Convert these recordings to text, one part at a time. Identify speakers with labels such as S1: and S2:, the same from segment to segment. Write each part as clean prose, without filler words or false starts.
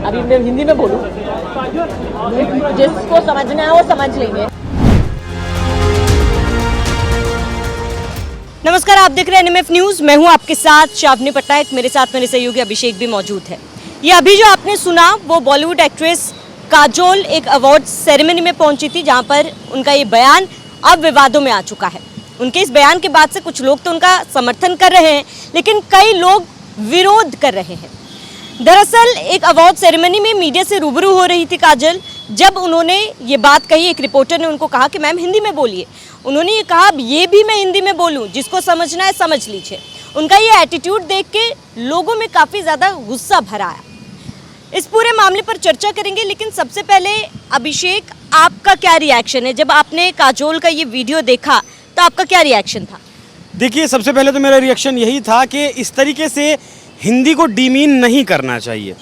S1: अभी मैं हिंदी में बोलूँ, जिसको समझना है वो समझ लेंगे।
S2: नमस्कार, आप देख रहे हैं एनएमएफ न्यूज़। मैं हूं आपके साथ शावनी पटनायक, मेरे साथ मेरे सहयोगी अभिषेक भी मौजूद है। ये अभी जो आपने सुना वो बॉलीवुड एक्ट्रेस काजोल एक अवार्ड सेरेमनी में पहुंची थी, जहां पर उनका ये बयान अब विवादों में आ चुका है। उनके इस बयान के बाद से कुछ लोग तो उनका समर्थन कर रहे हैं, लेकिन कई लोग विरोध कर रहे हैं। दरअसल एक अवार्ड सेरेमनी में मीडिया से रूबरू हो रही थी काजल। जब उन्होंने ये बात कही, एक रिपोर्टर ने उनको कहा कि मैम हिंदी में बोलिए। उन्होंने ये कहा अब ये भी मैं हिंदी में बोलूं, जिसको समझना है समझ लीजिए। उनका ये एटीट्यूड देख के लोगों में काफ़ी ज़्यादा गुस्सा भरा आया। इस पूरे मामले पर चर्चा करेंगे, लेकिन सबसे पहले अभिषेक, आपका क्या रिएक्शन है? जब आपने काजोल का ये वीडियो देखा तो आपका क्या रिएक्शन था?
S3: देखिए, सबसे पहले तो मेरा रिएक्शन यही था कि इस तरीके से हिंदी को डीमीन नहीं करना चाहिए।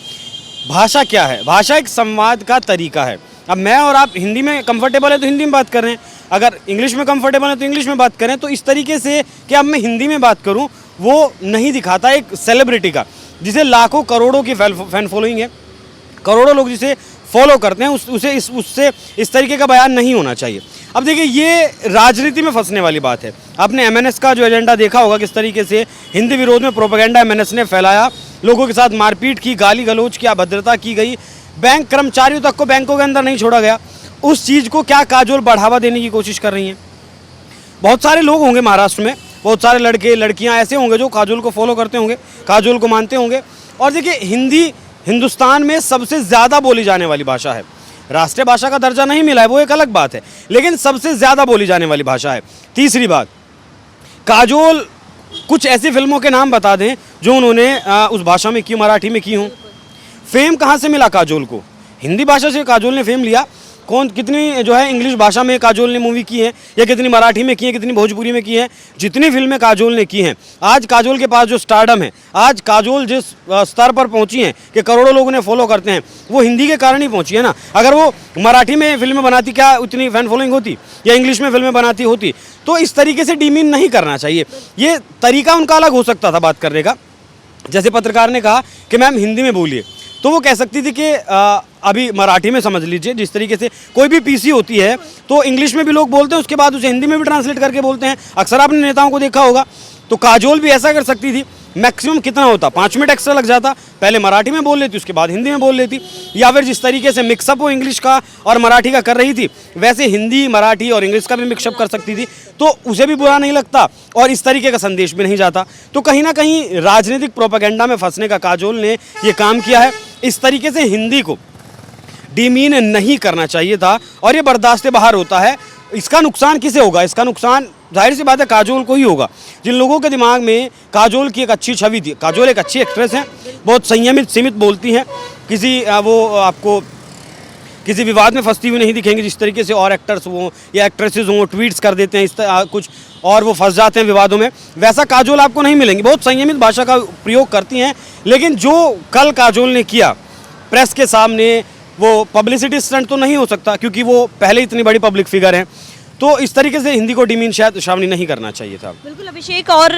S3: भाषा क्या है? भाषा एक संवाद का तरीका है। अब मैं और आप हिंदी में कंफर्टेबल है तो हिंदी में बात कर रहे हैं, अगर इंग्लिश में कंफर्टेबल है तो इंग्लिश में बात करें। तो इस तरीके से कि अब मैं हिंदी में बात करूं, वो नहीं दिखाता एक सेलिब्रिटी का, जिसे लाखों करोड़ों की फैन फॉलोइंग है, करोड़ों लोग जिसे फॉलो करते हैं, उससे इस तरीके का बयान नहीं होना चाहिए। अब देखिए, ये राजनीति में फंसने वाली बात है। आपने एमएनएस का जो एजेंडा देखा होगा, किस तरीके से हिंदी विरोध में प्रोपेगेंडा एमएनएस ने फैलाया, लोगों के साथ मारपीट की, गाली गलौज की, अभद्रता की गई, बैंक कर्मचारियों तक को बैंकों के अंदर नहीं छोड़ा गया। उस चीज़ को क्या काजोल बढ़ावा देने की कोशिश कर रही हैं? बहुत सारे लोग होंगे महाराष्ट्र में, बहुत सारे लड़के लड़कियां ऐसे होंगे जो काजोल को फॉलो करते होंगे, काजोल को मानते होंगे। और देखिए, हिंदी हिंदुस्तान में सबसे ज़्यादा बोली जाने वाली भाषा है। राष्ट्रीय भाषा का दर्जा नहीं मिला है, वो एक अलग बात है, लेकिन सबसे ज़्यादा बोली जाने वाली भाषा है। तीसरी बात, काजोल कुछ ऐसी फिल्मों के नाम बता दें जो उन्होंने उस भाषा में की, मराठी में की हों। फेम कहाँ से मिला काजोल को? हिंदी भाषा से काजोल ने फेम लिया। कितनी जो है इंग्लिश भाषा में काजोल ने मूवी की है, या कितनी मराठी में की है, कितनी भोजपुरी में की है, जितनी फिल्में काजोल ने की हैं, आज काजोल के पास जो स्टारडम है, आज काजोल जिस स्तर पर पहुंची हैं कि करोड़ों लोग उन्हें फॉलो करते हैं, वो हिंदी के कारण ही पहुंची है ना। अगर वो मराठी में फिल्में बनाती, क्या उतनी फैन फॉलोइंग होती? या इंग्लिश में फिल्में बनाती होती? तो इस तरीके से डीमीन नहीं करना चाहिए। ये तरीका उनका अलग हो सकता था बात करने का। जैसे पत्रकार ने कहा कि मैम हिंदी में बोलिए, तो वो कह सकती थी कि अभी मराठी में समझ लीजिए। जिस तरीके से कोई भी पीसी होती है तो इंग्लिश में भी लोग बोलते हैं, उसके बाद उसे हिंदी में भी ट्रांसलेट करके बोलते हैं। अक्सर आपने नेताओं को देखा होगा। तो काजोल भी ऐसा कर सकती थी। मैक्सिमम कितना होता? 5 मिनट एक्स्ट्रा लग जाता। पहले मराठी में बोल लेती, उसके बाद हिंदी में बोल लेती। या फिर जिस तरीके से मिक्सअप वो इंग्लिश का और मराठी का कर रही थी, वैसे हिंदी, मराठी और इंग्लिश का भी मिक्सअप कर सकती थी, तो उसे भी बुरा नहीं लगता और इस तरीके का संदेश भी नहीं जाता। तो कहीं ना कहीं राजनीतिक प्रोपेगेंडा में फंसने का काजोल ने ये काम किया है। इस तरीके से हिंदी को डीमीन नहीं करना चाहिए था और ये बर्दाश्त से बाहर होता है। इसका नुकसान किसे होगा? इसका नुकसान जाहिर सी बात है काजोल को ही होगा। जिन लोगों के दिमाग में काजोल की एक अच्छी छवि थी, काजोल एक अच्छी एक्ट्रेस हैं, बहुत संयमित सीमित बोलती हैं, वो आपको किसी विवाद में फंसती हुई नहीं दिखेंगी। जिस तरीके से और एक्टर्स हों या एक्ट्रेसेस हों, ट्वीट्स कर देते हैं इस कुछ और वो फंस जाते हैं विवादों में, वैसा काजोल आपको नहीं मिलेंगी। बहुत संयमित भाषा का प्रयोग करती हैं। लेकिन जो कल काजोल ने किया प्रेस के सामने, वो पब्लिसिटी स्टंट तो नहीं हो सकता, क्योंकि वो पहले इतनी बड़ी पब्लिक फिगर हैं। तो इस तरीके से हिंदी को डीमीन शायद शावनी नहीं करना चाहिए था।
S2: बिल्कुल अभिषेक, और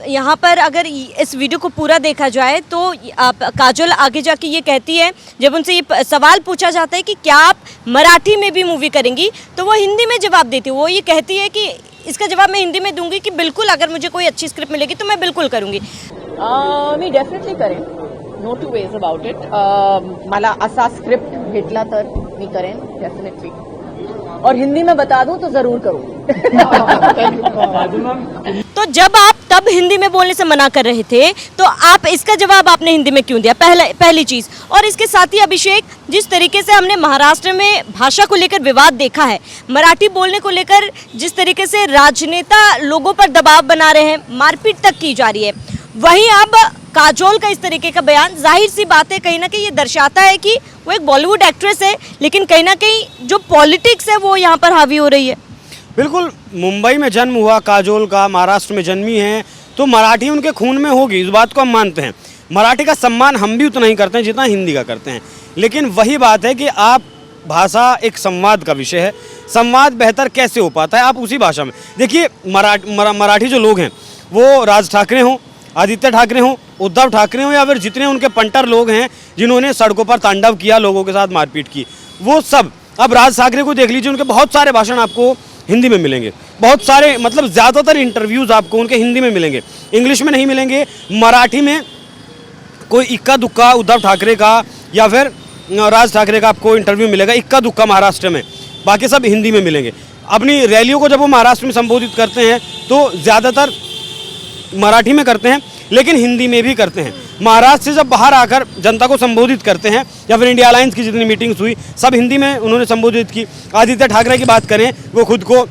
S2: यहाँ पर अगर इस वीडियो को पूरा देखा जाए तो काजोल आगे जाके ये कहती है, जब उनसे ये सवाल पूछा जाता है कि क्या आप मराठी में भी मूवी करेंगी, तो वो हिंदी में जवाब देती है। वो ये कहती है कि इसका जवाब मैं हिंदी में दूंगी कि बिल्कुल, अगर मुझे कोई अच्छी स्क्रिप्ट मिलेगी तो मैं बिल्कुल करूँगी।
S1: मी डेफिनेटली करेन, no two ways about it. मला असा स्क्रिप्ट भेटला तर मी करेन डेफिनेटली, और हिंदी में बता दूं तो जरूर करूं.
S2: तो जब आप तब हिंदी में बोलने से मना कर रहे थे, तो आप इसका जवाब आपने हिंदी में क्यों दिया? पहली चीज। और इसके साथ ही अभिषेक, जिस तरीके से हमने महाराष्ट्र में भाषा को लेकर विवाद देखा है, मराठी बोलने को लेकर जिस तरीके से राजनेता लोगों पर दबाव बना रहे हैं, मारपीट तक की जा रही है, वहीं अब काजोल का इस तरीके का बयान, जाहिर सी बात है कहीं ना कहीं ये दर्शाता है कि वो एक बॉलीवुड एक्ट्रेस है, लेकिन कहीं ना कहीं जो पॉलिटिक्स है वो यहाँ पर हावी हो रही है।
S3: बिल्कुल, मुंबई में जन्म हुआ काजोल का, महाराष्ट्र में जन्मी है, तो मराठी उनके खून में होगी, इस बात को हम मानते हैं। मराठी का सम्मान हम भी उतना ही करते हैं जितना हिंदी का करते हैं। लेकिन वही बात है कि आप, भाषा एक संवाद का विषय है, संवाद बेहतर कैसे हो पाता है आप उसी भाषा में। देखिए, मराठी जो लोग हैं, वो राज ठाकरे हों, आदित्य ठाकरे हों, उद्धव ठाकरे हों, या फिर जितने उनके पंटर लोग हैं जिन्होंने सड़कों पर तांडव किया, लोगों के साथ मारपीट की, वो सब। अब राज ठाकरे को देख लीजिए, उनके बहुत सारे भाषण आपको हिंदी में मिलेंगे, बहुत सारे मतलब ज़्यादातर इंटरव्यूज़ आपको उनके हिंदी में मिलेंगे, इंग्लिश में नहीं मिलेंगे। मराठी में कोई इक्का दुक्का उद्धव ठाकरे का या फिर राज ठाकरे का आपको इंटरव्यू मिलेगा, इक्का दुक्का महाराष्ट्र में, बाकी सब हिंदी में मिलेंगे। अपनी रैलियों को जब वो महाराष्ट्र में संबोधित करते हैं तो ज़्यादातर मराठी में करते हैं, लेकिन हिंदी में भी करते हैं। महाराष्ट्र से जब बाहर आकर जनता को संबोधित करते हैं, या फिर इंडिया अलायंस की जितनी मीटिंग्स हुई सब हिंदी में उन्होंने संबोधित की। आदित्य ठाकरे की बात करें, वो खुद को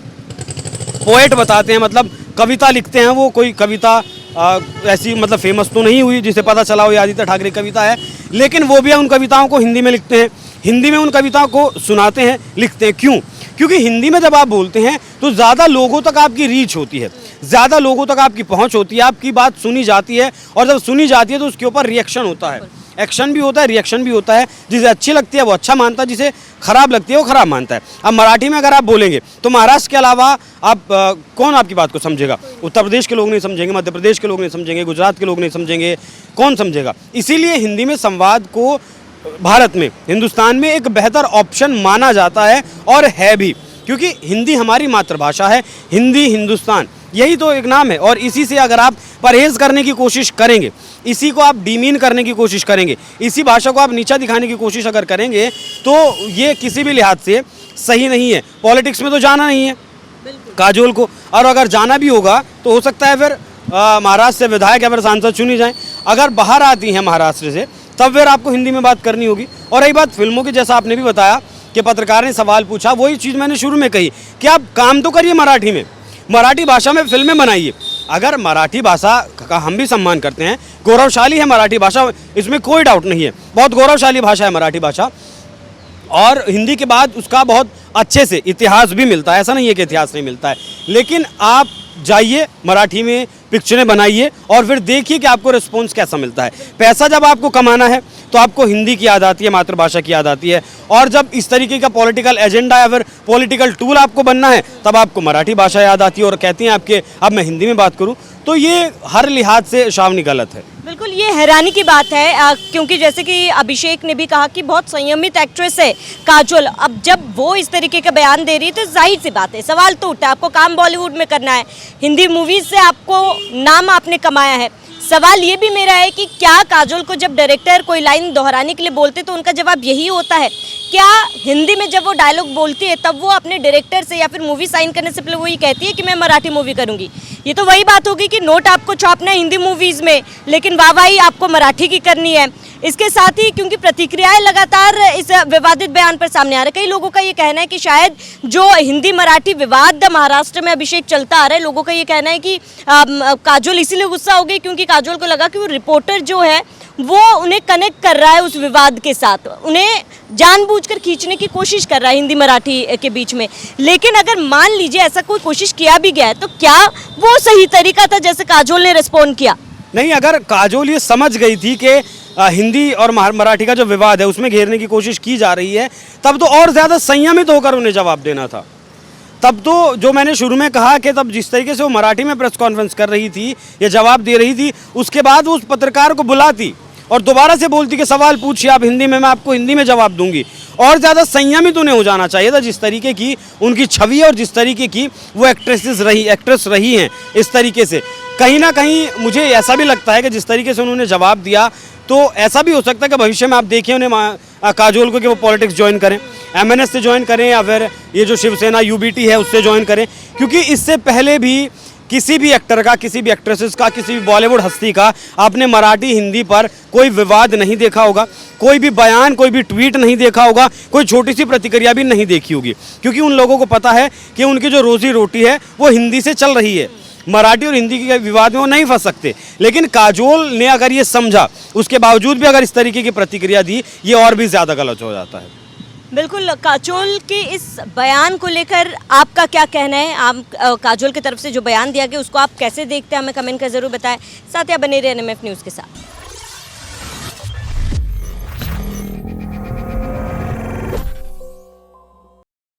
S3: पोएट बताते हैं, मतलब कविता लिखते हैं। वो कोई कविता ऐसी मतलब फेमस तो नहीं हुई जिसे पता चला हो ये आदित्य ठाकरे की कविता है, लेकिन वो भी उन कविताओं को हिंदी में लिखते हैं, हिंदी में उन कविताओं को सुनाते हैं, लिखते हैं। क्यों? क्योंकि हिंदी में जब आप बोलते हैं तो ज़्यादा लोगों तक आपकी रीच होती है, ज़्यादा लोगों तक आपकी पहुंच होती है, आपकी बात सुनी जाती है, और जब सुनी जाती है तो उसके ऊपर रिएक्शन होता है, एक्शन भी होता है, रिएक्शन भी होता है। जिसे अच्छी लगती है वो अच्छा मानता है, जिसे खराब लगती है वो खराब मानता है। अब मराठी में अगर आप बोलेंगे तो महाराष्ट्र के अलावा आप कौन आपकी बात को समझेगा? उत्तर प्रदेश के लोग नहीं समझेंगे, मध्य प्रदेश के लोग नहीं समझेंगे, गुजरात के लोग नहीं समझेंगे, कौन समझेगा? इसीलिए हिंदी में संवाद को भारत में, हिंदुस्तान में एक बेहतर ऑप्शन माना जाता है, और है भी, क्योंकि हिंदी हमारी मातृभाषा है, हिंदी हिंदुस्तान, यही तो एक नाम है। और इसी से अगर आप परहेज़ करने की कोशिश करेंगे, इसी को आप डीमीन करने की कोशिश करेंगे, इसी भाषा को आप नीचा दिखाने की कोशिश अगर करेंगे, तो ये किसी भी लिहाज से सही नहीं है। पॉलिटिक्स में तो जाना नहीं है काजोल को, और अगर जाना भी होगा तो हो सकता है फिर महाराष्ट्र से विधायक या फिर सांसद चुनी जाएँ। अगर बाहर आती हैं महाराष्ट्र से तब फिर आपको हिंदी में बात करनी होगी। और रही बात फिल्मों की, जैसा आपने भी बताया कि पत्रकार ने सवाल पूछा, वही चीज़ मैंने शुरू में कही कि आप काम तो करिए मराठी में, मराठी भाषा में फिल्में बनाइए। अगर मराठी भाषा का हम भी सम्मान करते हैं, गौरवशाली है मराठी भाषा, इसमें कोई डाउट नहीं है, बहुत गौरवशाली भाषा है मराठी भाषा, और हिंदी के बाद उसका बहुत अच्छे से इतिहास भी मिलता है, ऐसा नहीं है कि इतिहास नहीं मिलता है। लेकिन आप जाइए मराठी में पिक्चरें बनाइए और फिर देखिए कि आपको रिस्पॉन्स कैसा मिलता है। पैसा जब आपको कमाना है तो आपको हिंदी की याद आती है, मातृभाषा की याद आती है, और जब इस तरीके का पॉलिटिकल एजेंडा या फिर पॉलिटिकल टूल आपको बनना है तब आपको मराठी भाषा याद आती है, और कहती हैं आपके अब मैं हिंदी में बात करूं, तो ये हर लिहाज से शावनी गलत है।
S2: बिल्कुल, ये हैरानी की बात है, क्योंकि जैसे कि अभिषेक ने भी कहा कि बहुत संयमित एक्ट्रेस है काजोल। अब जब वो इस तरीके का बयान दे रही है तो जाहिर सी बात है, सवाल तो उठता है, आपको काम बॉलीवुड में करना है, हिंदी मूवीज से आपको नाम आपने कमाया है। सवाल ये भी मेरा है कि क्या काजोल को जब डायरेक्टर कोई लाइन दोहराने के लिए बोलते तो उनका जवाब यही होता है? क्या हिंदी में जब वो डायलॉग बोलती है तब वो अपने डायरेक्टर से या फिर मूवी साइन करने से पहले वो ये कहती है कि मैं मराठी मूवी करूंगी? ये तो वही बात होगी कि नोट आपको छापना है हिंदी मूवीज़ में, लेकिन वाहवाही आपको मराठी की करनी है। इसके साथ ही क्योंकि प्रतिक्रियाएं लगातार इस विवादित बयान पर सामने आ रहे, कई लोगों का ये कहना है कि शायद जो हिंदी मराठी विवाद महाराष्ट्र में अभिषेक चलता आ रहा है, लोगों का ये कहना है कि काजोल इसीलिए गुस्सा हो गई क्योंकि काजोल को लगा कि वो रिपोर्टर जो है वो उन्हें कनेक्ट कर रहा है उस विवाद के साथ, उन्हें जानबूझकर खींचने की कोशिश कर रहा है हिंदी मराठी के बीच में। लेकिन अगर मान लीजिए ऐसा कोई कोशिश किया भी गया है तो क्या वो सही तरीका था जैसे काजोल ने रिस्पॉन्ड किया?
S3: नहीं, अगर काजोल ये समझ गई थी कि हिंदी और मराठी का जो विवाद है उसमें घेरने की कोशिश की जा रही है, तब तो और ज़्यादा संयमित होकर उन्हें जवाब देना था। तब तो जो मैंने शुरू में कहा कि तब जिस तरीके से वो मराठी में प्रेस कॉन्फ्रेंस कर रही थी या जवाब दे रही थी, उसके बाद वो उस पत्रकार को बुलाती और दोबारा से बोलती कि सवाल पूछिए आप हिंदी में, मैं आपको हिंदी में जवाब दूंगी। और ज़्यादा संयमित उन्हें हो जाना चाहिए था, जिस तरीके की उनकी छवि और जिस तरीके की वो एक्ट्रेस रही हैं, इस तरीके से कहीं ना कहीं मुझे ऐसा भी लगता है कि जिस तरीके से उन्होंने जवाब दिया तो ऐसा भी हो सकता है कि भविष्य में आप देखिए उन्हें काजोल को कि वो पॉलिटिक्स ज्वाइन करें, MNS से ज्वाइन करें या फिर ये जो शिवसेना UBT है उससे ज्वाइन करें। क्योंकि इससे पहले भी किसी भी एक्टर का, किसी भी एक्ट्रेसेस का, किसी भी बॉलीवुड हस्ती का आपने मराठी हिंदी पर कोई विवाद नहीं देखा होगा, कोई भी बयान, कोई भी ट्वीट नहीं देखा होगा, कोई छोटी सी प्रतिक्रिया भी नहीं देखी होगी, क्योंकि उन लोगों को पता है कि उनकी जो रोजी रोटी है वो हिंदी से चल रही है। मराठी और हिंदी के विवाद में वो नहीं फंस सकते। लेकिन काजोल ने अगर ये समझा, उसके बावजूद भी अगर इस तरीके की प्रतिक्रिया दी, ये और भी ज़्यादा गलत हो जाता है।
S2: बिल्कुल, काजोल के इस बयान को लेकर आपका क्या कहना है? आप काजोल की तरफ से जो बयान दिया गया उसको आप कैसे देखते हैं, हमें कमेंट कर जरूर बताएं। साथ ही बने रहे NMF न्यूज़ के साथ।